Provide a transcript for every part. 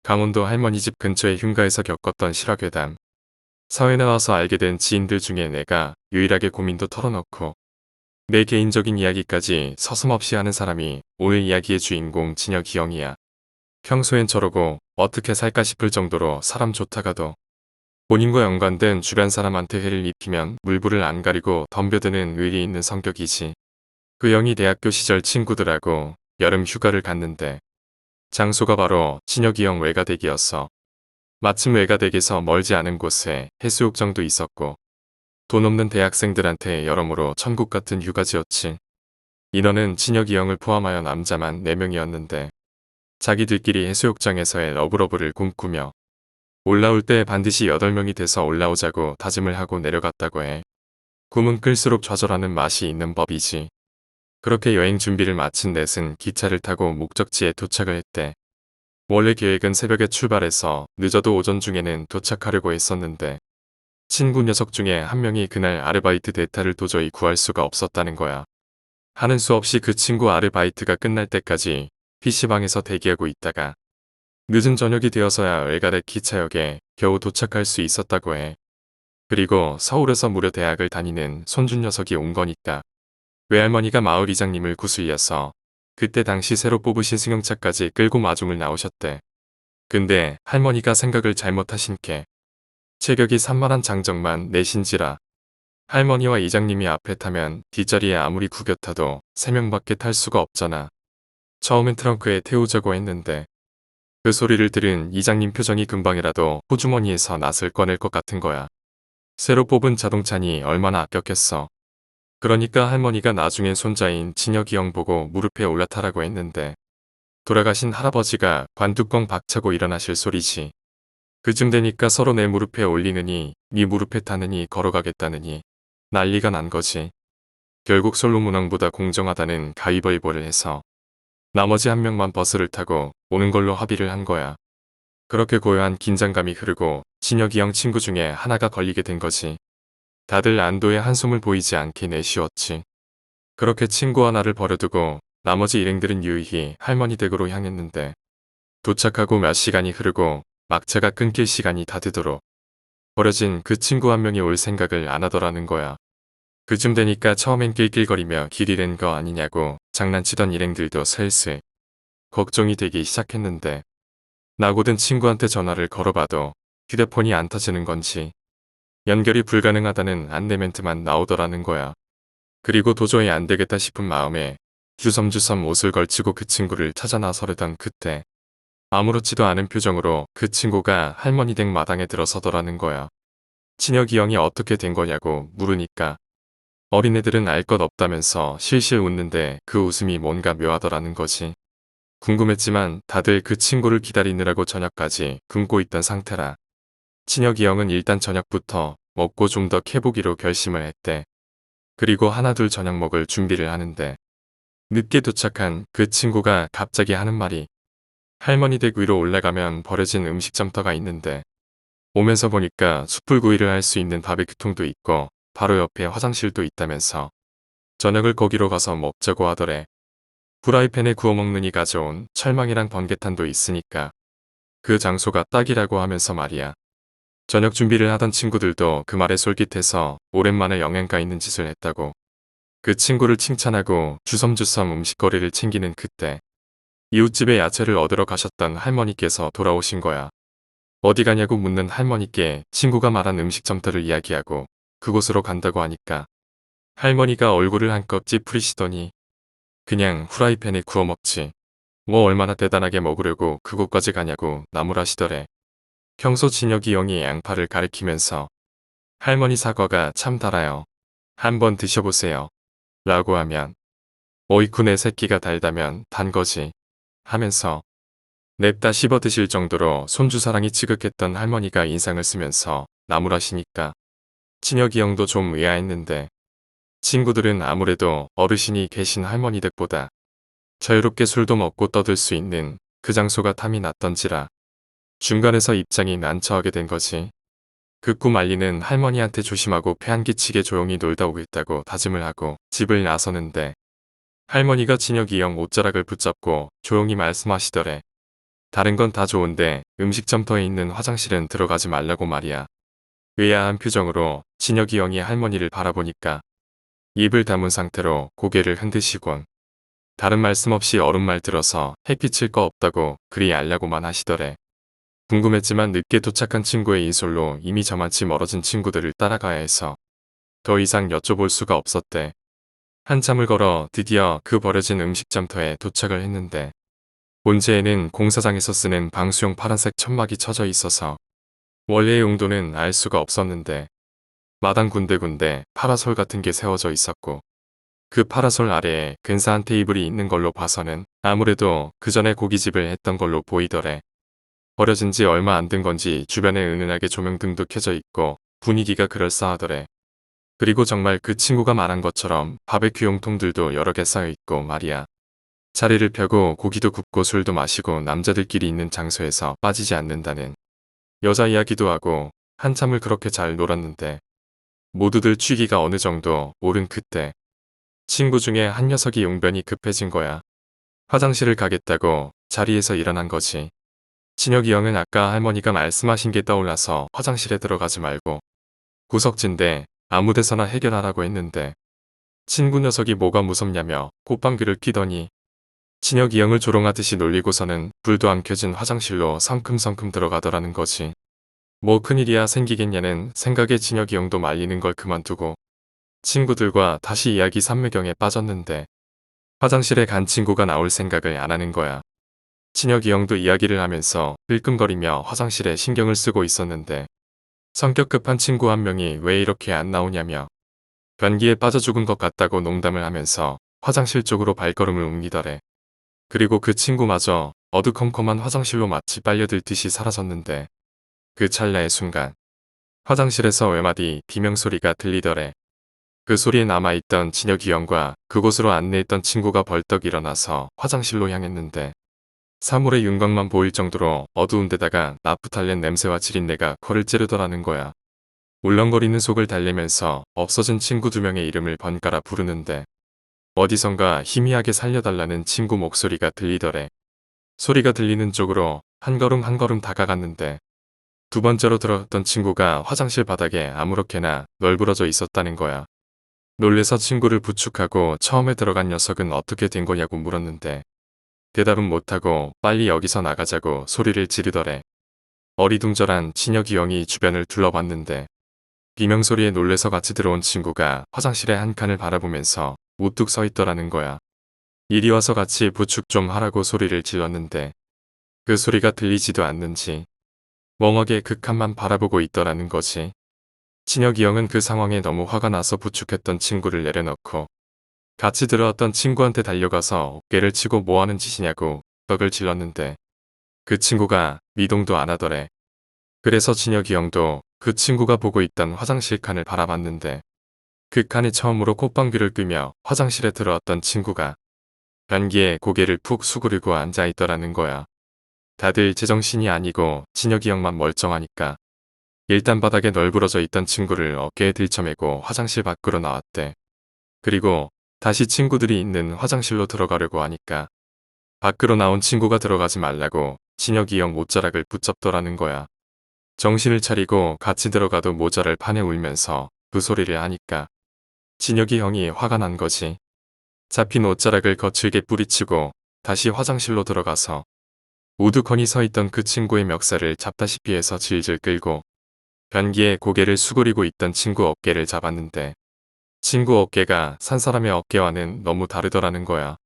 강원도 할머니 집 근처의 흉가에서 겪었던 실화괴담. 사회 나와서 알게 된 지인들 중에 내가 유일하게 고민도 털어놓고 내 개인적인 이야기까지 서슴없이 하는 사람이 오늘 이야기의 주인공 진혁이 형이야. 평소엔 저러고 어떻게 살까 싶을 정도로 사람 좋다가도 본인과 연관된 주변 사람한테 해를 입히면 물불을 안 가리고 덤벼드는 의리 있는 성격이지. 그 형이 대학교 시절 친구들하고 여름 휴가를 갔는데 장소가 바로 진혁이 형 외가댁이었어. 마침 외가댁에서 멀지 않은 곳에 해수욕장도 있었고 돈 없는 대학생들한테 여러모로 천국 같은 휴가지였지. 인원은 진혁이 형을 포함하여 남자만 4명이었는데 자기들끼리 해수욕장에서의 러브러브를 꿈꾸며 올라올 때 반드시 8명이 돼서 올라오자고 다짐을 하고 내려갔다고 해. 꿈은 클수록 좌절하는 맛이 있는 법이지. 그렇게 여행 준비를 마친 넷은 기차를 타고 목적지에 도착을 했대. 원래 계획은 새벽에 출발해서 늦어도 오전 중에는 도착하려고 했었는데 친구 녀석 중에 한 명이 그날 아르바이트 대타를 도저히 구할 수가 없었다는 거야. 하는 수 없이 그 친구 아르바이트가 끝날 때까지 PC방에서 대기하고 있다가 늦은 저녁이 되어서야 외가댁 기차역에 겨우 도착할 수 있었다고 해. 그리고 서울에서 무려 대학을 다니는 손준 녀석이 온 거니까 외할머니가 마을 이장님을 구슬려서 그때 당시 새로 뽑으신 승용차까지 끌고 마중을 나오셨대. 근데 할머니가 생각을 잘못하신 게 체격이 산만한 장정만 내신지라 할머니와 이장님이 앞에 타면 뒷자리에 아무리 구겨 타도 3명밖에 탈 수가 없잖아. 처음엔 트렁크에 태우자고 했는데 그 소리를 들은 이장님 표정이 금방이라도 호주머니에서 낫을 꺼낼 것 같은 거야. 새로 뽑은 자동차니 얼마나 아꼈겠어. 그러니까 할머니가 나중엔 손자인 진혁이 형 보고 무릎에 올라타라고 했는데 돌아가신 할아버지가 관뚜껑 박차고 일어나실 소리지. 그쯤 되니까 서로 내 무릎에 올리느니 네 무릎에 타느니 걸어가겠다느니 난리가 난 거지. 결국 솔로문항보다 공정하다는 가위바위보를 해서 나머지 한 명만 버스를 타고 오는 걸로 합의를 한 거야. 그렇게 고요한 긴장감이 흐르고 진혁이 형 친구 중에 하나가 걸리게 된 거지. 다들 안도의 한숨을 보이지 않게 내쉬었지. 그렇게 친구 하나를 버려두고 나머지 일행들은 유유히 할머니 댁으로 향했는데 도착하고 몇 시간이 흐르고 막차가 끊길 시간이 다 되도록 버려진 그 친구 한 명이 올 생각을 안 하더라는 거야. 그쯤 되니까 처음엔 낄낄거리며 길 잃은 거 아니냐고 장난치던 일행들도 슬슬 걱정이 되기 시작했는데 나고든 친구한테 전화를 걸어봐도 휴대폰이 안 터지는 건지 연결이 불가능하다는 안내 멘트만 나오더라는 거야. 그리고 도저히 안 되겠다 싶은 마음에 주섬주섬 옷을 걸치고 그 친구를 찾아 나서려던 그때 아무렇지도 않은 표정으로 그 친구가 할머니 댁 마당에 들어서더라는 거야. 진혁이 형이 어떻게 된 거냐고 물으니까 어린애들은 알 것 없다면서 실실 웃는데 그 웃음이 뭔가 묘하더라는 거지. 궁금했지만 다들 그 친구를 기다리느라고 저녁까지 굶고 있던 상태라 친혁이 형은 일단 저녁부터 먹고 좀 더 캐보기로 결심을 했대. 그리고 하나둘 저녁 먹을 준비를 하는데 늦게 도착한 그 친구가 갑자기 하는 말이 할머니 댁 위로 올라가면 버려진 음식점터가 있는데 오면서 보니까 숯불구이를 할 수 있는 바베큐통도 있고 바로 옆에 화장실도 있다면서 저녁을 거기로 가서 먹자고 하더래. 프라이팬에 구워 먹느니 가져온 철망이랑 번개탄도 있으니까 그 장소가 딱이라고 하면서 말이야. 저녁 준비를 하던 친구들도 그 말에 솔깃해서 오랜만에 영양가 있는 짓을 했다고. 그 친구를 칭찬하고 주섬주섬 음식거리를 챙기는 그때 이웃집에 야채를 얻으러 가셨던 할머니께서 돌아오신 거야. 어디 가냐고 묻는 할머니께 친구가 말한 음식점터를 이야기하고 그곳으로 간다고 하니까 할머니가 얼굴을 한껏 찌푸리시더니 그냥 후라이팬에 구워 먹지. 뭐 얼마나 대단하게 먹으려고 그곳까지 가냐고 나무라시더래. 평소 진혁이 형이 양파를 가리키면서 할머니 사과가 참 달아요. 한번 드셔보세요. 라고 하면 어이쿠 내 새끼가 달다면 단 거지. 하면서 냅다 씹어 드실 정도로 손주사랑이 지극했던 할머니가 인상을 쓰면서 나무라시니까 진혁이 형도 좀 의아했는데 친구들은 아무래도 어르신이 계신 할머니 댁보다 자유롭게 술도 먹고 떠들 수 있는 그 장소가 탐이 났던지라 중간에서 입장이 난처하게 된 거지. 그 꿈 알리는 할머니한테 조심하고 폐 안 끼치게 조용히 놀다 오겠다고 다짐을 하고 집을 나서는데 할머니가 진혁이 형 옷자락을 붙잡고 조용히 말씀하시더래. 다른 건 다 좋은데 음식점터에 있는 화장실은 들어가지 말라고 말이야. 의아한 표정으로 진혁이 형이 할머니를 바라보니까 입을 다문 상태로 고개를 흔드시곤 다른 말씀 없이 어른말 들어서 햇빛일 거 없다고 그리 알려고만 하시더래. 궁금했지만 늦게 도착한 친구의 인솔로 이미 저만치 멀어진 친구들을 따라가야 해서 더 이상 여쭤볼 수가 없었대. 한참을 걸어 드디어 그 버려진 음식점터에 도착을 했는데 본체에는 공사장에서 쓰는 방수용 파란색 천막이 쳐져 있어서 원래의 용도는 알 수가 없었는데 마당 군데군데 파라솔 같은 게 세워져 있었고 그 파라솔 아래에 근사한 테이블이 있는 걸로 봐서는 아무래도 그 전에 고깃집을 했던 걸로 보이더래. 버려진 지 얼마 안 된 건지 주변에 은은하게 조명등도 켜져 있고 분위기가 그럴싸하더래. 그리고 정말 그 친구가 말한 것처럼 바베큐 용통들도 여러 개 쌓여 있고 말이야. 자리를 펴고 고기도 굽고 술도 마시고 남자들끼리 있는 장소에서 빠지지 않는다는 여자 이야기도 하고 한참을 그렇게 잘 놀았는데 모두들 취기가 어느 정도 오른 그때 친구 중에 한 녀석이 용변이 급해진 거야. 화장실을 가겠다고 자리에서 일어난 거지. 진혁이 형은 아까 할머니가 말씀하신 게 떠올라서 화장실에 들어가지 말고 구석진데 아무데서나 해결하라고 했는데 친구 녀석이 뭐가 무섭냐며 콧방귀를 뀌더니 진혁이 형을 조롱하듯이 놀리고서는 불도 안 켜진 화장실로 성큼성큼 들어가더라는 거지. 뭐 큰일이야 생기겠냐는 생각에 진혁이 형도 말리는 걸 그만두고 친구들과 다시 이야기 삼매경에 빠졌는데 화장실에 간 친구가 나올 생각을 안 하는 거야. 진혁이 형도 이야기를 하면서 힐끔거리며 화장실에 신경을 쓰고 있었는데 성격 급한 친구 한 명이 왜 이렇게 안 나오냐며 변기에 빠져 죽은 것 같다고 농담을 하면서 화장실 쪽으로 발걸음을 옮기더래. 그리고 그 친구마저 어두컴컴한 화장실로 마치 빨려들듯이 사라졌는데 그 찰나의 순간 화장실에서 외마디 비명소리가 들리더래. 그 소리에 남아있던 진혁이 형과 그곳으로 안내했던 친구가 벌떡 일어나서 화장실로 향했는데 사물의 윤곽만 보일 정도로 어두운 데다가 나프탈렌 냄새와 지린내가 코를 찌르더라는 거야. 울렁거리는 속을 달래면서 없어진 친구 2명의 이름을 번갈아 부르는데 어디선가 희미하게 살려달라는 친구 목소리가 들리더래. 소리가 들리는 쪽으로 한 걸음 한 걸음 다가갔는데 두 번째로 들어갔던 친구가 화장실 바닥에 아무렇게나 널브러져 있었다는 거야. 놀래서 친구를 부축하고 처음에 들어간 녀석은 어떻게 된 거냐고 물었는데 대답은 못하고 빨리 여기서 나가자고 소리를 지르더래. 어리둥절한 진혁이 형이 주변을 둘러봤는데 비명소리에 놀래서 같이 들어온 친구가 화장실의 한 칸을 바라보면서 우뚝 서 있더라는 거야. 이리 와서 같이 부축 좀 하라고 소리를 질렀는데 그 소리가 들리지도 않는지 멍하게 그 칸만 바라보고 있더라는 거지. 진혁이 형은 그 상황에 너무 화가 나서 부축했던 친구를 내려놓고 같이 들어왔던 친구한테 달려가서 어깨를 치고 뭐하는 짓이냐고 벽을 질렀는데 그 친구가 미동도 안 하더래. 그래서 진혁이 형도 그 친구가 보고 있던 화장실 칸을 바라봤는데 그 칸에 처음으로 콧방귀를 뀌며 화장실에 들어왔던 친구가 변기에 고개를 푹 수그리고 앉아있더라는 거야. 다들 제정신이 아니고 진혁이 형만 멀쩡하니까 일단 바닥에 널브러져 있던 친구를 어깨에 들쳐매고 화장실 밖으로 나왔대. 그리고 다시 친구들이 있는 화장실로 들어가려고 하니까 밖으로 나온 친구가 들어가지 말라고 진혁이 형 못자락을 붙잡더라는 거야. 정신을 차리고 같이 들어가도 모자를 파내 울면서 그 소리를 하니까 진혁이 형이 화가 난 거지. 잡힌 옷자락을 거칠게 뿌리치고 다시 화장실로 들어가서 우두커니 서 있던 그 친구의 멱살을 잡다시피 해서 질질 끌고 변기에 고개를 수그리고 있던 친구 어깨를 잡았는데 친구 어깨가 산 사람의 어깨와는 너무 다르더라는 거야.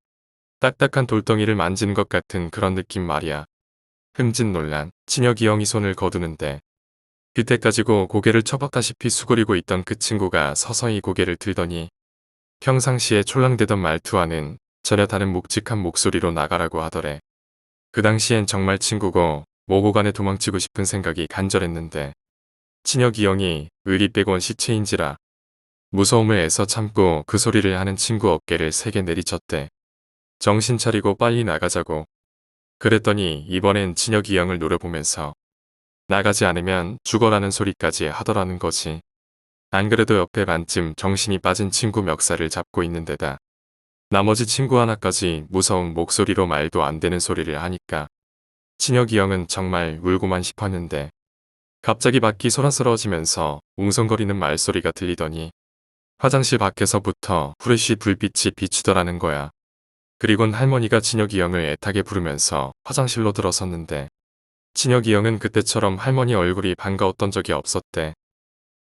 딱딱한 돌덩이를 만진 것 같은 그런 느낌 말이야. 흠짓 논란, 진혁이 형이 손을 거두는데 그때까지고 고개를 처박다시피 수그리고 있던 그 친구가 서서히 고개를 들더니 평상시에 촐랑대던 말투와는 전혀 다른 묵직한 목소리로 나가라고 하더래. 그 당시엔 정말 친구고 모고간에 도망치고 싶은 생각이 간절했는데 진혁이 형이 의리 빼곤 시체인지라 무서움을 애써 참고 그 소리를 하는 친구 어깨를 세게 내리쳤대. 정신 차리고 빨리 나가자고. 그랬더니 이번엔 진혁이 형을 노려보면서 나가지 않으면 죽어라는 소리까지 하더라는 거지. 안 그래도 옆에 반쯤 정신이 빠진 친구 멱살을 잡고 있는 데다 나머지 친구 하나까지 무서운 목소리로 말도 안 되는 소리를 하니까 진혁이 형은 정말 울고만 싶었는데 갑자기 밖이 소란스러워지면서 웅성거리는 말소리가 들리더니 화장실 밖에서부터 후레쉬 불빛이 비추더라는 거야. 그리곤 할머니가 진혁이 형을 애타게 부르면서 화장실로 들어섰는데 진혁이 형은 그때처럼 할머니 얼굴이 반가웠던 적이 없었대.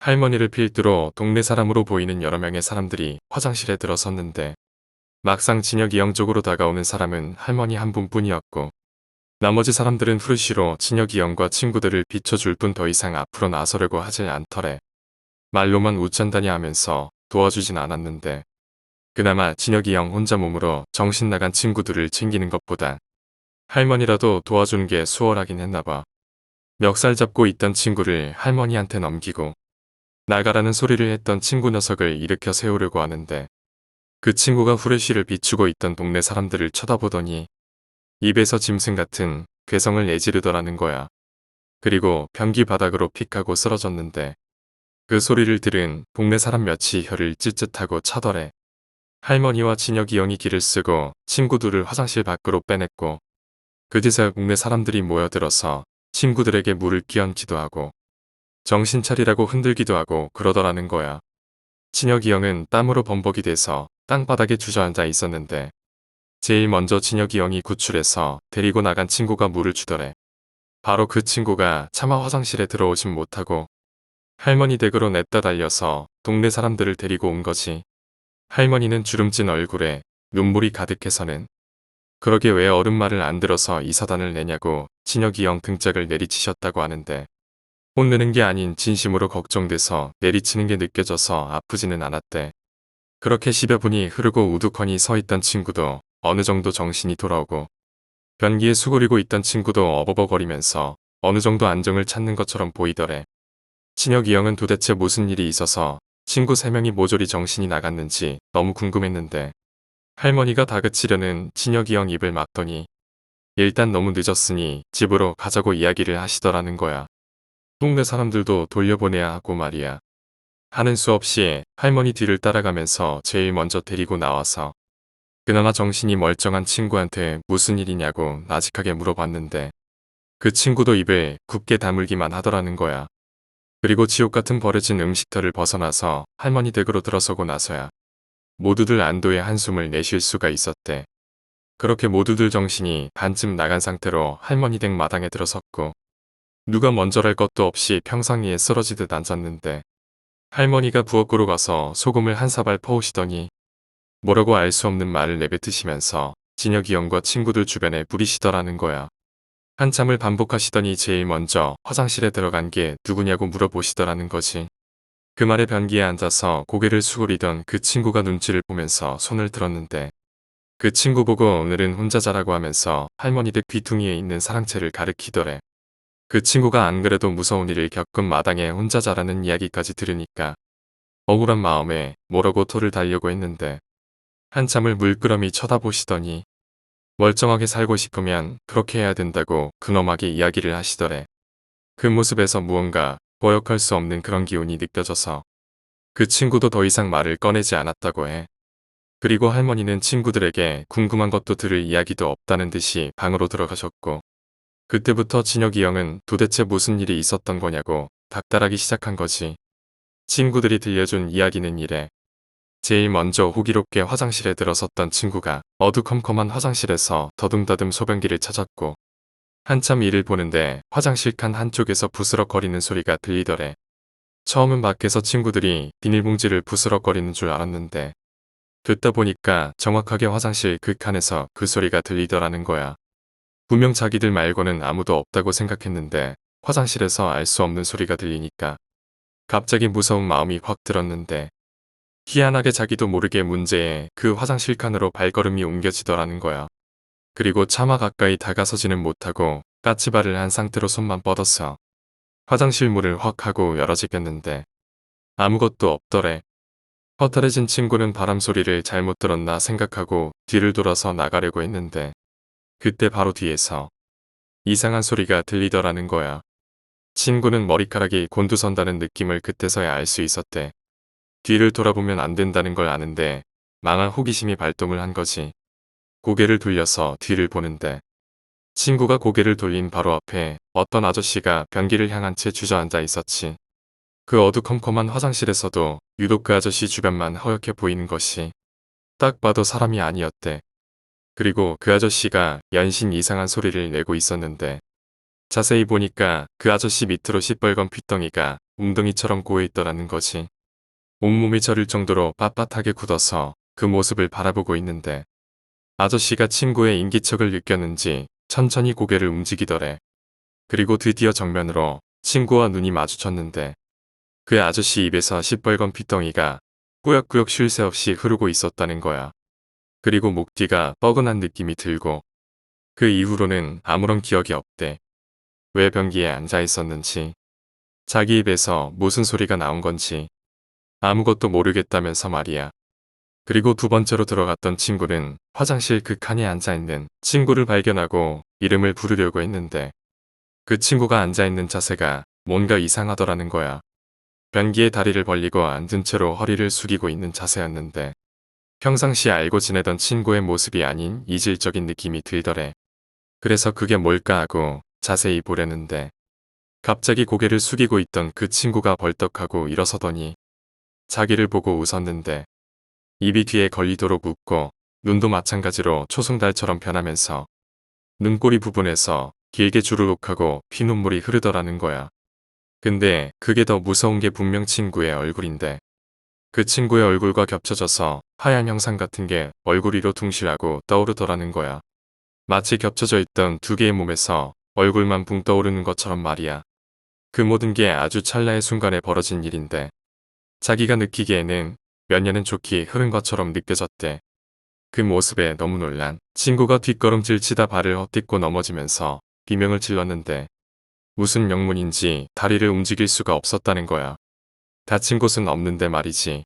할머니를 필두로 동네 사람으로 보이는 여러 명의 사람들이 화장실에 들어섰는데 막상 진혁이 형 쪽으로 다가오는 사람은 할머니 한 분뿐이었고 나머지 사람들은 후르쉬로 진혁이 형과 친구들을 비춰줄 뿐 더 이상 앞으로 나서려고 하지 않더래. 말로만 웃잔다니 하면서 도와주진 않았는데 그나마 진혁이 형 혼자 몸으로 정신 나간 친구들을 챙기는 것보다 할머니라도 도와주는 게 수월하긴 했나봐. 멱살 잡고 있던 친구를 할머니한테 넘기고 나가라는 소리를 했던 친구 녀석을 일으켜 세우려고 하는데 그 친구가 후레쉬를 비추고 있던 동네 사람들을 쳐다보더니 입에서 짐승 같은 괴성을 내지르더라는 거야. 그리고 변기 바닥으로 픽 하고 쓰러졌는데 그 소리를 들은 동네 사람 몇이 혀를 찌릿하고 차더래. 할머니와 진혁이 형이 길을 쓰고 친구들을 화장실 밖으로 빼냈고 그제서야 동네 사람들이 모여들어서 친구들에게 물을 끼얹기도 하고 정신 차리라고 흔들기도 하고 그러더라는 거야. 진혁이 형은 땀으로 범벅이 돼서 땅바닥에 주저앉아 있었는데 제일 먼저 진혁이 형이 구출해서 데리고 나간 친구가 물을 주더래. 바로 그 친구가 차마 화장실에 들어오진 못하고 할머니 댁으로 냅다 달려서 동네 사람들을 데리고 온 거지. 할머니는 주름진 얼굴에 눈물이 가득해서는 그러게 왜 어른 말을 안 들어서 이 사단을 내냐고 진혁이 형 등짝을 내리치셨다고 하는데 혼내는 게 아닌 진심으로 걱정돼서 내리치는 게 느껴져서 아프지는 않았대. 그렇게 10여 분이 흐르고 우두커니 서 있던 친구도 어느 정도 정신이 돌아오고 변기에 수그리고 있던 친구도 어버버거리면서 어느 정도 안정을 찾는 것처럼 보이더래. 진혁이 형은 도대체 무슨 일이 있어서 친구 3명이 모조리 정신이 나갔는지 너무 궁금했는데 할머니가 다그치려는 진혁이 형 입을 막더니 일단 너무 늦었으니 집으로 가자고 이야기를 하시더라는 거야. 동네 사람들도 돌려보내야 하고 말이야. 하는 수 없이 할머니 뒤를 따라가면서 제일 먼저 데리고 나와서 그나마 정신이 멀쩡한 친구한테 무슨 일이냐고 나직하게 물어봤는데 그 친구도 입을 굳게 다물기만 하더라는 거야. 그리고 지옥 같은 버려진 음식터를 벗어나서 할머니 댁으로 들어서고 나서야 모두들 안도의 한숨을 내쉴 수가 있었대. 그렇게 모두들 정신이 반쯤 나간 상태로 할머니 댁 마당에 들어섰고 누가 먼저랄 것도 없이 평상 위에 쓰러지듯 앉았는데 할머니가 부엌으로 가서 소금을 한 사발 퍼오시더니 뭐라고 알 수 없는 말을 내뱉으시면서 진혁이 형과 친구들 주변에 부리시더라는 거야. 한참을 반복하시더니 제일 먼저 화장실에 들어간 게 누구냐고 물어보시더라는 거지. 그 말에 변기에 앉아서 고개를 수그리던 그 친구가 눈치를 보면서 손을 들었는데 그 친구 보고 오늘은 혼자 자라고 하면서 할머니 댁 귀퉁이에 있는 사랑채를 가리키더래. 그 친구가 안 그래도 무서운 일을 겪은 마당에 혼자 자라는 이야기까지 들으니까 억울한 마음에 뭐라고 토를 달려고 했는데 한참을 물끄러미 쳐다보시더니 멀쩡하게 살고 싶으면 그렇게 해야 된다고 근엄하게 이야기를 하시더래. 그 모습에서 무언가 거역할 수 없는 그런 기운이 느껴져서 그 친구도 더 이상 말을 꺼내지 않았다고 해. 그리고 할머니는 친구들에게 궁금한 것도 들을 이야기도 없다는 듯이 방으로 들어가셨고 그때부터 진혁이 형은 도대체 무슨 일이 있었던 거냐고 닥달하기 시작한 거지. 친구들이 들려준 이야기는 이래. 제일 먼저 호기롭게 화장실에 들어섰던 친구가 어두컴컴한 화장실에서 더듬더듬 소변기를 찾았고 한참 일을 보는데 화장실 칸 한쪽에서 부스럭거리는 소리가 들리더래. 처음은 밖에서 친구들이 비닐봉지를 부스럭거리는 줄 알았는데 듣다 보니까 정확하게 화장실 그 칸에서 그 소리가 들리더라는 거야. 분명 자기들 말고는 아무도 없다고 생각했는데 화장실에서 알 수 없는 소리가 들리니까 갑자기 무서운 마음이 확 들었는데 희한하게 자기도 모르게 문제에 그 화장실 칸으로 발걸음이 옮겨지더라는 거야. 그리고 차마 가까이 다가서지는 못하고 까치발을 한 상태로 손만 뻗었어. 화장실 문을 확 하고 열어지겠는데 아무것도 없더래. 허탈해진 친구는 바람 소리를 잘못 들었나 생각하고 뒤를 돌아서 나가려고 했는데 그때 바로 뒤에서 이상한 소리가 들리더라는 거야. 친구는 머리카락이 곤두선다는 느낌을 그때서야 알 수 있었대. 뒤를 돌아보면 안 된다는 걸 아는데 망한 호기심이 발동을 한 거지. 고개를 돌려서 뒤를 보는데 친구가 고개를 돌린 바로 앞에 어떤 아저씨가 변기를 향한 채 주저앉아 있었지. 그 어두컴컴한 화장실에서도 유독 그 아저씨 주변만 허옇게 보이는 것이 딱 봐도 사람이 아니었대. 그리고 그 아저씨가 연신 이상한 소리를 내고 있었는데 자세히 보니까 그 아저씨 밑으로 시뻘건 핏덩이가 웅덩이처럼 고여있더라는 거지. 온몸이 저릴 정도로 빳빳하게 굳어서 그 모습을 바라보고 있는데 아저씨가 친구의 인기척을 느꼈는지 천천히 고개를 움직이더래. 그리고 드디어 정면으로 친구와 눈이 마주쳤는데 그 아저씨 입에서 시뻘건 핏덩이가 꾸역꾸역 쉴 새 없이 흐르고 있었다는 거야. 그리고 목 뒤가 뻐근한 느낌이 들고 그 이후로는 아무런 기억이 없대. 왜 변기에 앉아 있었는지, 자기 입에서 무슨 소리가 나온 건지 아무것도 모르겠다면서 말이야. 그리고 두 번째로 들어갔던 친구는 화장실 그 칸에 앉아있는 친구를 발견하고 이름을 부르려고 했는데 그 친구가 앉아있는 자세가 뭔가 이상하더라는 거야. 변기에 다리를 벌리고 앉은 채로 허리를 숙이고 있는 자세였는데 평상시에 알고 지내던 친구의 모습이 아닌 이질적인 느낌이 들더래. 그래서 그게 뭘까 하고 자세히 보려는데 갑자기 고개를 숙이고 있던 그 친구가 벌떡하고 일어서더니 자기를 보고 웃었는데 입이 뒤에 걸리도록 웃고 눈도 마찬가지로 초승달처럼 변하면서 눈꼬리 부분에서 길게 주르륵하고 피눈물이 흐르더라는 거야. 근데 그게 더 무서운 게 분명 친구의 얼굴인데 그 친구의 얼굴과 겹쳐져서 하얀 형상 같은 게 얼굴 위로 둥실하고 떠오르더라는 거야. 마치 겹쳐져 있던 두 개의 몸에서 얼굴만 붕 떠오르는 것처럼 말이야. 그 모든 게 아주 찰나의 순간에 벌어진 일인데 자기가 느끼기에는 몇 년은 좋게 흐른 것처럼 느껴졌대. 그 모습에 너무 놀란 친구가 뒷걸음질 치다 발을 헛딛고 넘어지면서 비명을 질렀는데 무슨 영문인지 다리를 움직일 수가 없었다는 거야. 다친 곳은 없는데 말이지.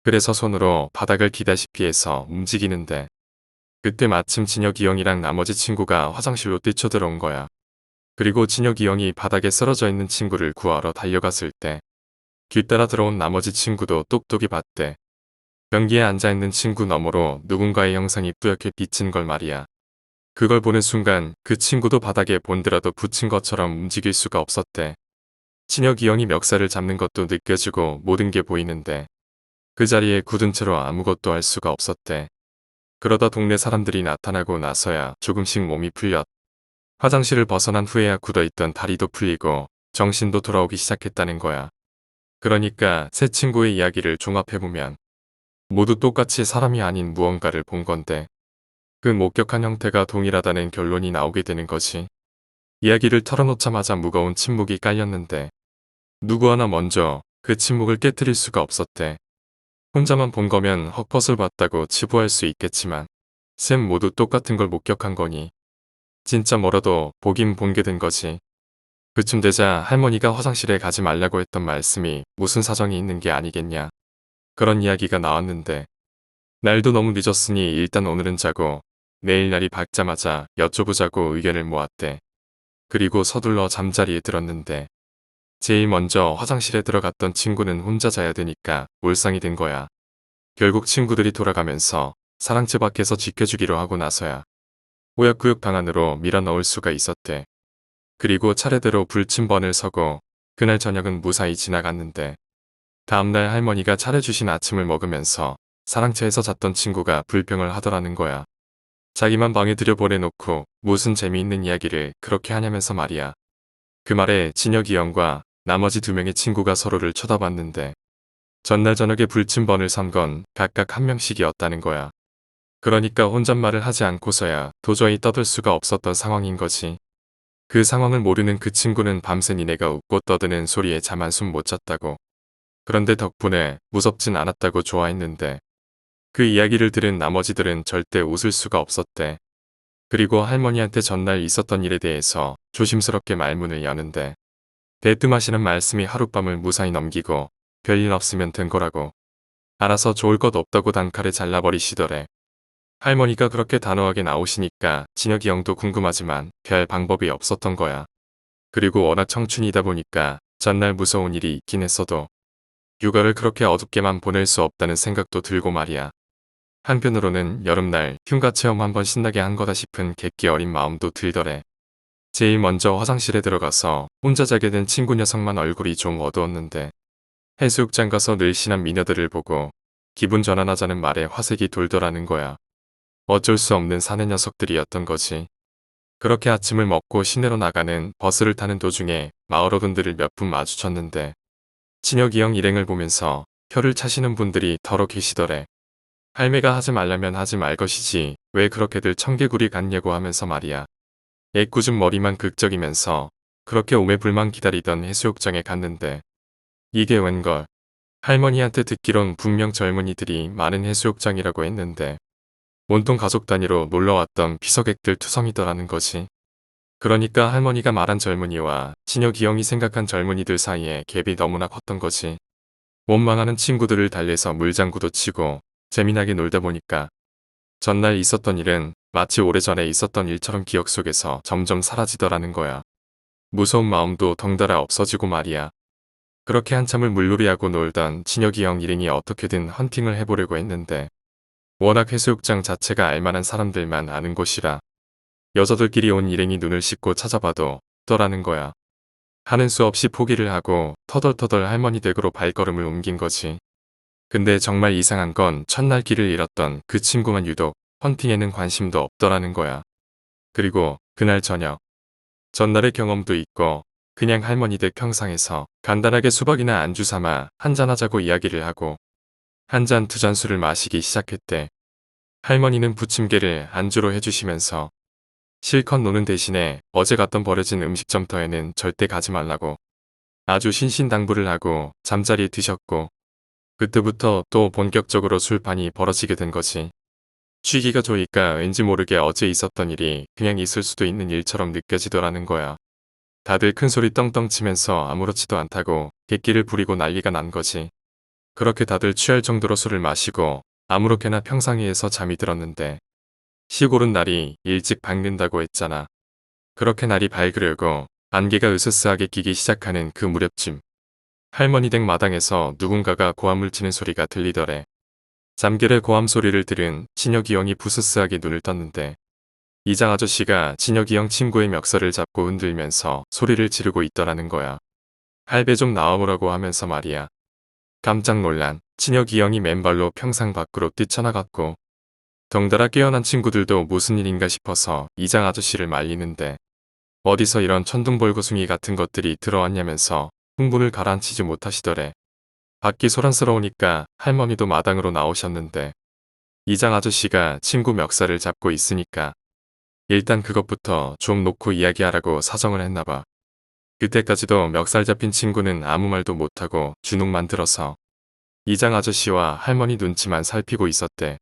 그래서 손으로 바닥을 기다시피 해서 움직이는데 그때 마침 진혁이 형이랑 나머지 친구가 화장실로 뛰쳐들어온 거야. 그리고 진혁이 형이 바닥에 쓰러져 있는 친구를 구하러 달려갔을 때 뒤따라 들어온 나머지 친구도 똑똑히 봤대. 변기에 앉아있는 친구 너머로 누군가의 형상이 뿌옇게 비친 걸 말이야. 그걸 보는 순간 그 친구도 바닥에 본드라도 붙인 것처럼 움직일 수가 없었대. 진혁이 형이 멱살을 잡는 것도 느껴지고 모든 게 보이는데 그 자리에 굳은 채로 아무것도 할 수가 없었대. 그러다 동네 사람들이 나타나고 나서야 조금씩 몸이 풀렸. 화장실을 벗어난 후에야 굳어있던 다리도 풀리고 정신도 돌아오기 시작했다는 거야. 그러니까 세 친구의 이야기를 종합해보면 모두 똑같이 사람이 아닌 무언가를 본 건데 그 목격한 형태가 동일하다는 결론이 나오게 되는 거지. 이야기를 털어놓자마자 무거운 침묵이 깔렸는데 누구 하나 먼저 그 침묵을 깨트릴 수가 없었대. 혼자만 본 거면 헛것을 봤다고 치부할 수 있겠지만 셋 모두 똑같은 걸 목격한 거니 진짜 뭐라도 보긴 본 게 된 거지. 그쯤 되자 할머니가 화장실에 가지 말라고 했던 말씀이 무슨 사정이 있는 게 아니겠냐. 그런 이야기가 나왔는데 날도 너무 늦었으니 일단 오늘은 자고 내일 날이 밝자마자 여쭤보자고 의견을 모았대. 그리고 서둘러 잠자리에 들었는데 제일 먼저 화장실에 들어갔던 친구는 혼자 자야 되니까 울상이 된 거야. 결국 친구들이 돌아가면서 사랑채 밖에서 지켜주기로 하고 나서야 우역구역 방 안으로 밀어넣을 수가 있었대. 그리고 차례대로 불침번을 서고 그날 저녁은 무사히 지나갔는데 다음날 할머니가 차려주신 아침을 먹으면서 사랑채에서 잤던 친구가 불평을 하더라는 거야. 자기만 방에 들여보내놓고 무슨 재미있는 이야기를 그렇게 하냐면서 말이야. 그 말에 진혁이 형과 나머지 두 명의 친구가 서로를 쳐다봤는데 전날 저녁에 불침번을 선 건 각각 한 명씩이었다는 거야. 그러니까 혼잣말을 하지 않고서야 도저히 떠들 수가 없었던 상황인 거지. 그 상황을 모르는 그 친구는 밤새 니네가 웃고 떠드는 소리에 잠 한숨 못 잤다고. 그런데 덕분에 무섭진 않았다고 좋아했는데 그 이야기를 들은 나머지들은 절대 웃을 수가 없었대. 그리고 할머니한테 전날 있었던 일에 대해서 조심스럽게 말문을 여는데 대뜸하시는 말씀이 하룻밤을 무사히 넘기고 별일 없으면 된 거라고. 알아서 좋을 것 없다고 단칼에 잘라버리시더래. 할머니가 그렇게 단호하게 나오시니까 진혁이 형도 궁금하지만 별 방법이 없었던 거야. 그리고 워낙 청춘이다 보니까 전날 무서운 일이 있긴 했어도 육아를 그렇게 어둡게만 보낼 수 없다는 생각도 들고 말이야. 한편으로는 여름날 흉가 체험 한번 신나게 한 거다 싶은 객기 어린 마음도 들더래. 제일 먼저 화장실에 들어가서 혼자 자게 된 친구 녀석만 얼굴이 좀 어두웠는데 해수욕장 가서 늘씬한 미녀들을 보고 기분 전환하자는 말에 화색이 돌더라는 거야. 어쩔 수 없는 사내 녀석들이었던 거지. 그렇게 아침을 먹고 시내로 나가는 버스를 타는 도중에 마을 어른들을 몇 분 마주쳤는데 친혁이 형 일행을 보면서 혀를 차시는 분들이 더러 계시더래. 할매가 하지 말라면 하지 말 것이지 왜 그렇게들 청개구리 같냐고 하면서 말이야. 애꿎은 머리만 극적이면서 그렇게 오매불망 기다리던 해수욕장에 갔는데 이게 웬걸. 할머니한테 듣기론 분명 젊은이들이 많은 해수욕장이라고 했는데 온통 가족 단위로 놀러왔던 피서객들 투성이더라는 거지. 그러니까 할머니가 말한 젊은이와 친혁이 형이 생각한 젊은이들 사이에 갭이 너무나 컸던 거지. 원망하는 친구들을 달래서 물장구도 치고 재미나게 놀다 보니까 전날 있었던 일은 마치 오래전에 있었던 일처럼 기억 속에서 점점 사라지더라는 거야. 무서운 마음도 덩달아 없어지고 말이야. 그렇게 한참을 물놀이하고 놀던 친혁이 형 일행이 어떻게든 헌팅을 해보려고 했는데 워낙 해수욕장 자체가 알만한 사람들만 아는 곳이라 여자들끼리 온 일행이 눈을 씻고 찾아봐도 없더라는 거야. 하는 수 없이 포기를 하고 터덜터덜 할머니 댁으로 발걸음을 옮긴 거지. 근데 정말 이상한 건 첫날 길을 잃었던 그 친구만 유독 헌팅에는 관심도 없더라는 거야. 그리고 그날 저녁 전날의 경험도 있고 그냥 할머니 댁 평상에서 간단하게 수박이나 안주 삼아 한잔하자고 이야기를 하고 한 잔 두 잔 술을 마시기 시작했대. 할머니는 부침개를 안주로 해주시면서 실컷 노는 대신에 어제 갔던 버려진 음식점터에는 절대 가지 말라고 아주 신신당부를 하고 잠자리에 드셨고 그때부터 또 본격적으로 술판이 벌어지게 된 거지. 취기가 좋으니까 왠지 모르게 어제 있었던 일이 그냥 있을 수도 있는 일처럼 느껴지더라는 거야. 다들 큰소리 떵떵 치면서 아무렇지도 않다고 객기를 부리고 난리가 난 거지. 그렇게 다들 취할 정도로 술을 마시고 아무렇게나 평상위에서 잠이 들었는데 시골은 날이 일찍 밝는다고 했잖아. 그렇게 날이 밝으려고 안개가 으스스하게 끼기 시작하는 그 무렵쯤 할머니 댁 마당에서 누군가가 고함을 치는 소리가 들리더래. 잠결에 고함 소리를 들은 친혁이 형이 부스스하게 눈을 떴는데 이장 아저씨가 친혁이 형 친구의 멱살을 잡고 흔들면서 소리를 지르고 있더라는 거야. 할배 좀 나와보라고 하면서 말이야. 깜짝 놀란 친혁이 형이 맨발로 평상 밖으로 뛰쳐나갔고 덩달아 깨어난 친구들도 무슨 일인가 싶어서 이장 아저씨를 말리는데 어디서 이런 천둥벌거숭이 같은 것들이 들어왔냐면서 흥분을 가라앉히지 못하시더래. 밖이 소란스러우니까 할머니도 마당으로 나오셨는데 이장 아저씨가 친구 멱살을 잡고 있으니까 일단 그것부터 좀 놓고 이야기하라고 사정을 했나봐. 그때까지도 멱살 잡힌 친구는 아무 말도 못하고 주눅만 들어서 이장 아저씨와 할머니 눈치만 살피고 있었대.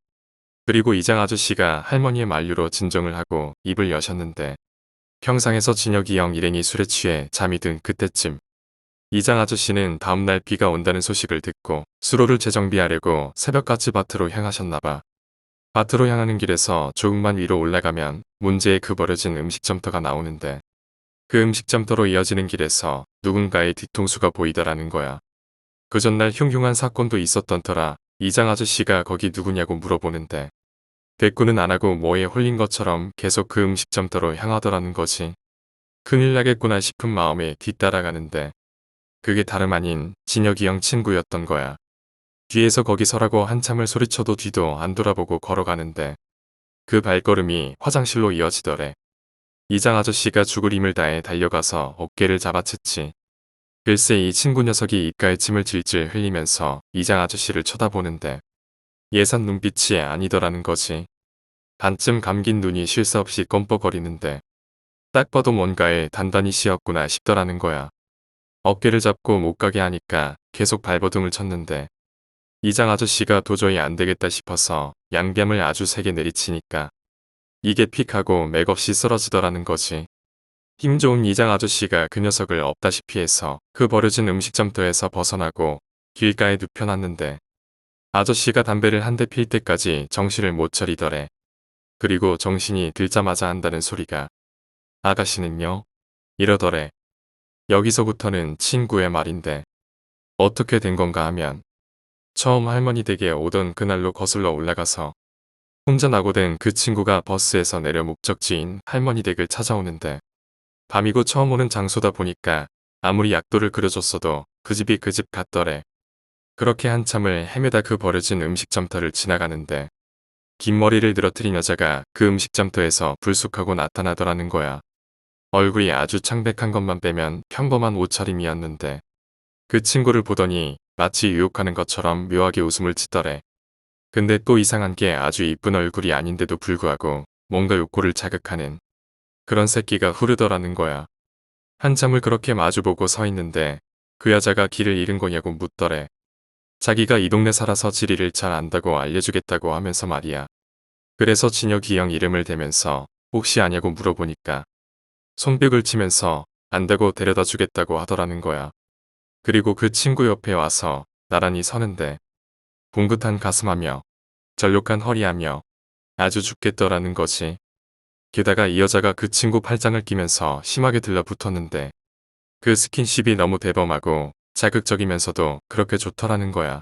그리고 이장 아저씨가 할머니의 만류로 진정을 하고 입을 여셨는데 평상에서 진혁이 형 일행이 술에 취해 잠이 든 그때쯤 이장 아저씨는 다음날 비가 온다는 소식을 듣고 수로를 재정비하려고 새벽같이 밭으로 향하셨나봐. 밭으로 향하는 길에서 조금만 위로 올라가면 문제의 그 버려진 음식점터가 나오는데 그 음식점터로 이어지는 길에서 누군가의 뒤통수가 보이더라는 거야. 그 전날 흉흉한 사건도 있었던 터라 이장 아저씨가 거기 누구냐고 물어보는데 대꾸는 안 하고 뭐에 홀린 것처럼 계속 그 음식점터로 향하더라는 거지. 큰일 나겠구나 싶은 마음에 뒤따라가는데 그게 다름 아닌 진혁이 형 친구였던 거야. 뒤에서 거기 서라고 한참을 소리쳐도 뒤도 안 돌아보고 걸어가는데 그 발걸음이 화장실로 이어지더래. 이장 아저씨가 죽을 힘을 다해 달려가서 어깨를 잡아챘지. 글쎄 이 친구 녀석이 입가에 침을 질질 흘리면서 이장 아저씨를 쳐다보는데 예산 눈빛이 아니더라는 거지. 반쯤 감긴 눈이 쉴 새 없이 껌뻑거리는데 딱 봐도 뭔가에 단단히 씌었구나 싶더라는 거야. 어깨를 잡고 못 가게 하니까 계속 발버둥을 쳤는데 이장 아저씨가 도저히 안 되겠다 싶어서 양뺨을 아주 세게 내리치니까 이게 픽하고 맥없이 쓰러지더라는 거지. 힘 좋은 이장 아저씨가 그 녀석을 없다시피 해서 그 버려진 음식점터에서 벗어나고 길가에 눕혀놨는데 아저씨가 담배를 한 대 필 때까지 정신을 못 차리더래. 그리고 정신이 들자마자 한다는 소리가 아가씨는요? 이러더래. 여기서부터는 친구의 말인데 어떻게 된 건가 하면 처음 할머니 댁에 오던 그날로 거슬러 올라가서 혼자 낙오된 그 친구가 버스에서 내려 목적지인 할머니 댁을 찾아오는데 밤이고 처음 오는 장소다 보니까 아무리 약도를 그려줬어도 그 집이 그 집 같더래. 그렇게 한참을 헤매다 그 버려진 음식점터를 지나가는데 긴 머리를 늘어뜨린 여자가 그 음식점터에서 불쑥하고 나타나더라는 거야. 얼굴이 아주 창백한 것만 빼면 평범한 옷차림이었는데 그 친구를 보더니 마치 유혹하는 것처럼 묘하게 웃음을 짓더래. 근데 또 이상한 게 아주 이쁜 얼굴이 아닌데도 불구하고 뭔가 욕구를 자극하는 그런 새끼가 후르더라는 거야. 한참을 그렇게 마주보고 서 있는데 그 여자가 길을 잃은 거냐고 묻더래. 자기가 이 동네 살아서 지리를 잘 안다고 알려주겠다고 하면서 말이야. 그래서 진혁이 형 이름을 대면서 혹시 아냐고 물어보니까 손뼉을 치면서 안다고 데려다 주겠다고 하더라는 거야. 그리고 그 친구 옆에 와서 나란히 서는데 봉긋한 가슴하며 절욕한 허리하며 아주 죽겠더라는 거지. 게다가 이 여자가 그 친구 팔짱을 끼면서 심하게 들러붙었는데 그 스킨십이 너무 대범하고 자극적이면서도 그렇게 좋더라는 거야.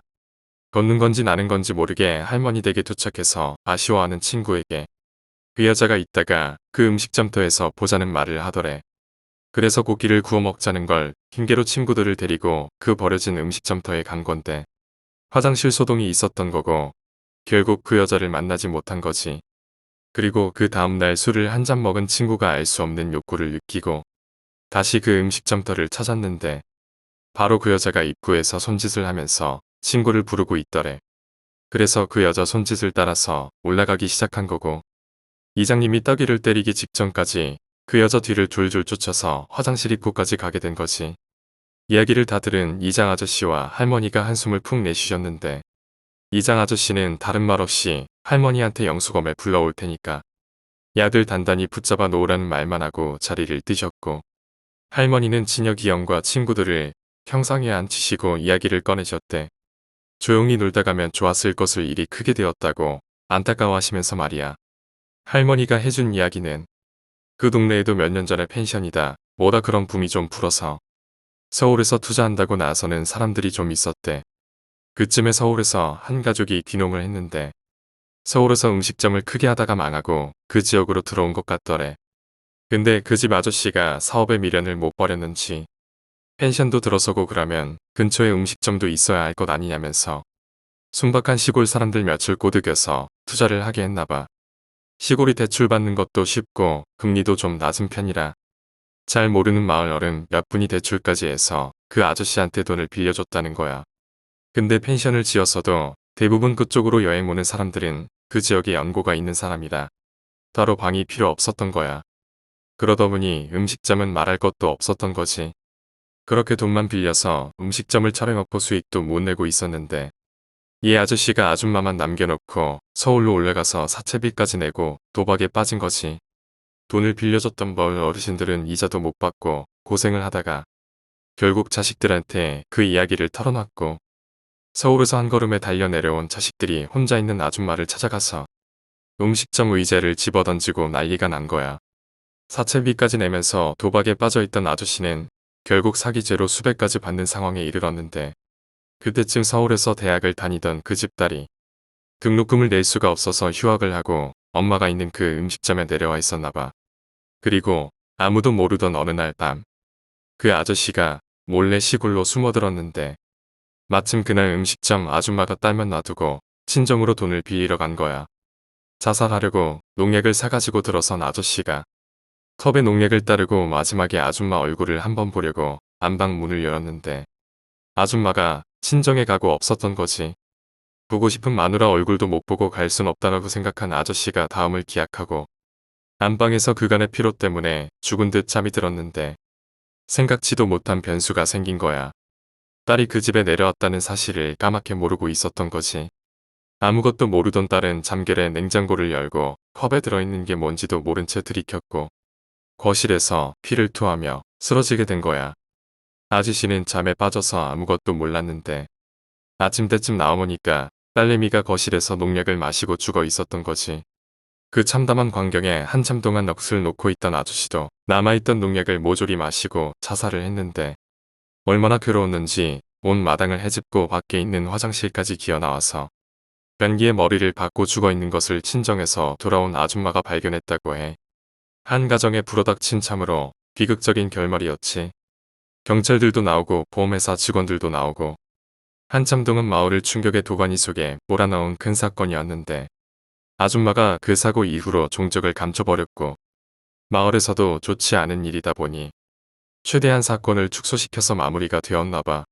걷는 건지 나는 건지 모르게 할머니 댁에 도착해서 아쉬워하는 친구에게 그 여자가 있다가 그 음식점터에서 보자는 말을 하더래. 그래서 고기를 구워 먹자는 걸 핑계로 친구들을 데리고 그 버려진 음식점터에 간 건데 화장실 소동이 있었던 거고 결국 그 여자를 만나지 못한 거지. 그리고 그 다음날 술을 한 잔 먹은 친구가 알 수 없는 욕구를 느끼고 다시 그 음식점터를 찾았는데 바로 그 여자가 입구에서 손짓을 하면서 친구를 부르고 있더래. 그래서 그 여자 손짓을 따라서 올라가기 시작한 거고 이장님이 따귀를 때리기 직전까지 그 여자 뒤를 졸졸 쫓아서 화장실 입구까지 가게 된 거지. 이야기를 다 들은 이장 아저씨와 할머니가 한숨을 푹 내쉬셨는데 이장 아저씨는 다른 말 없이 할머니한테 영수검을 불러올 테니까 야들 단단히 붙잡아 놓으라는 말만 하고 자리를 뜨셨고 할머니는 진혁이 형과 친구들을 평상에 앉히시고 이야기를 꺼내셨대. 조용히 놀다 가면 좋았을 것을 일이 크게 되었다고 안타까워하시면서 말이야. 할머니가 해준 이야기는 그 동네에도 몇 년 전에 펜션이다 뭐다 그런 붐이 좀 불어서 서울에서 투자한다고 나서는 사람들이 좀 있었대. 그쯤에 서울에서 한 가족이 귀농을 했는데 서울에서 음식점을 크게 하다가 망하고 그 지역으로 들어온 것 같더래. 근데 그 집 아저씨가 사업에 미련을 못 버렸는지 펜션도 들어서고 그러면 근처에 음식점도 있어야 할 것 아니냐면서 순박한 시골 사람들 며칠 꼬드겨서 투자를 하게 했나봐. 시골이 대출 받는 것도 쉽고 금리도 좀 낮은 편이라 잘 모르는 마을 어른 몇 분이 대출까지 해서 그 아저씨한테 돈을 빌려줬다는 거야. 근데 펜션을 지었어도 대부분 그쪽으로 여행 오는 사람들은 그 지역에 연고가 있는 사람이라 따로 방이 필요 없었던 거야. 그러다 보니 음식점은 말할 것도 없었던 거지. 그렇게 돈만 빌려서 음식점을 차려놓고 수익도 못 내고 있었는데 이 아저씨가 아줌마만 남겨놓고 서울로 올라가서 사채비까지 내고 도박에 빠진 거지. 돈을 빌려줬던 벌 어르신들은 이자도 못 받고 고생을 하다가 결국 자식들한테 그 이야기를 털어놨고 서울에서 한 걸음에 달려 내려온 자식들이 혼자 있는 아줌마를 찾아가서 음식점 의자를 집어던지고 난리가 난 거야. 사채비까지 내면서 도박에 빠져있던 아저씨는 결국 사기죄로 수배까지 받는 상황에 이르렀는데 그때쯤 서울에서 대학을 다니던 그 집딸이 등록금을 낼 수가 없어서 휴학을 하고 엄마가 있는 그 음식점에 내려와 있었나 봐. 그리고 아무도 모르던 어느 날 밤 그 아저씨가 몰래 시골로 숨어들었는데 마침 그날 음식점 아줌마가 딸만 놔두고 친정으로 돈을 빌리러 간 거야. 자살하려고 농약을 사가지고 들어선 아저씨가 컵에 농약을 따르고 마지막에 아줌마 얼굴을 한번 보려고 안방 문을 열었는데 아줌마가 친정에 가고 없었던 거지. 보고 싶은 마누라 얼굴도 못 보고 갈 순 없다라고 생각한 아저씨가 다음을 기약하고 안방에서 그간의 피로 때문에 죽은 듯 잠이 들었는데 생각지도 못한 변수가 생긴 거야. 딸이 그 집에 내려왔다는 사실을 까맣게 모르고 있었던 거지. 아무것도 모르던 딸은 잠결에 냉장고를 열고 컵에 들어있는 게 뭔지도 모른 채 들이켰고 거실에서 피를 토하며 쓰러지게 된 거야. 아저씨는 잠에 빠져서 아무것도 몰랐는데 아침 때쯤 나와보니까 딸내미가 거실에서 농약을 마시고 죽어 있었던 거지. 그 참담한 광경에 한참 동안 넋을 놓고 있던 아저씨도 남아있던 농약을 모조리 마시고 자살을 했는데 얼마나 괴로웠는지 온 마당을 헤집고 밖에 있는 화장실까지 기어나와서 변기에 머리를 박고 죽어있는 것을 친정에서 돌아온 아줌마가 발견했다고 해. 한 가정에 불어닥친 참으로 비극적인 결말이었지. 경찰들도 나오고 보험회사 직원들도 나오고 한참 동안 마을을 충격의 도가니 속에 몰아넣은 큰 사건이었는데 아줌마가 그 사고 이후로 종적을 감춰버렸고 마을에서도 좋지 않은 일이다 보니 최대한 사건을 축소시켜서 마무리가 되었나봐.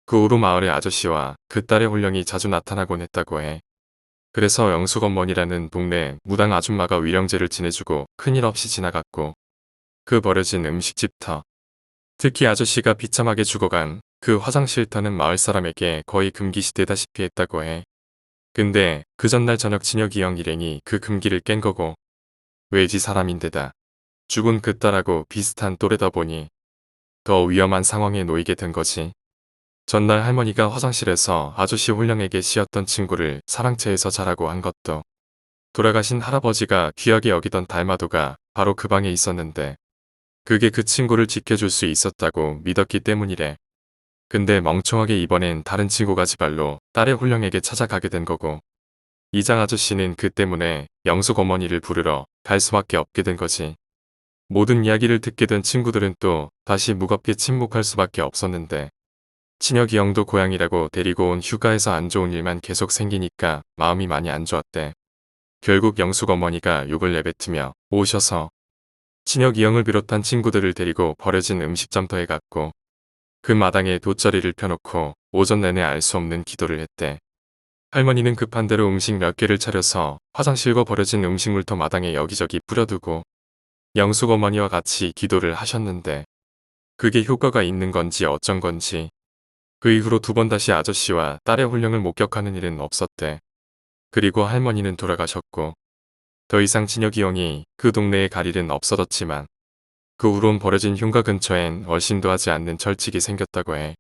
그 후로 마을의 아저씨와 그 딸의 혼령이 자주 나타나곤 했다고 해. 그래서 영숙어머니라는 동네 무당 아줌마가 위령제를 지내주고 큰일 없이 지나갔고 그 버려진 음식집터 특히 아저씨가 비참하게 죽어간 그 화장실터는 마을 사람에게 거의 금기시되다시피 했다고 해. 근데 그 전날 저녁 진혁이 형 일행이 그 금기를 깬 거고 외지 사람인데다 죽은 그 딸하고 비슷한 또래다 보니 더 위험한 상황에 놓이게 된 거지. 전날 할머니가 화장실에서 아저씨 홀령에게 씌었던 친구를 사랑채에서 자라고 한 것도 돌아가신 할아버지가 귀하게 여기던 달마도가 바로 그 방에 있었는데 그게 그 친구를 지켜줄 수 있었다고 믿었기 때문이래. 근데 멍청하게 이번엔 다른 친구가 지발로 딸의 홀령에게 찾아가게 된 거고 이장 아저씨는 그 때문에 영숙 어머니를 부르러 갈 수밖에 없게 된 거지. 모든 이야기를 듣게 된 친구들은 또 다시 무겁게 침묵할 수밖에 없었는데 친혁이 형도 고향이라고 데리고 온 휴가에서 안 좋은 일만 계속 생기니까 마음이 많이 안 좋았대. 결국 영숙 어머니가 욕을 내뱉으며 오셔서 친혁이 형을 비롯한 친구들을 데리고 버려진 음식점터에 갔고 그 마당에 돗자리를 펴놓고 오전 내내 알 수 없는 기도를 했대. 할머니는 급한 대로 음식 몇 개를 차려서 화장실과 버려진 음식물터 마당에 여기저기 뿌려두고 영숙 어머니와 같이 기도를 하셨는데 그게 효과가 있는 건지 어쩐 건지 그 이후로 두 번 다시 아저씨와 딸의 혼령을 목격하는 일은 없었대. 그리고 할머니는 돌아가셨고 더 이상 진혁이 형이 그 동네에 갈 일은 없어졌지만 그 후론 버려진 흉가 근처엔 얼씬도 하지 않는 절칙이 생겼다고 해.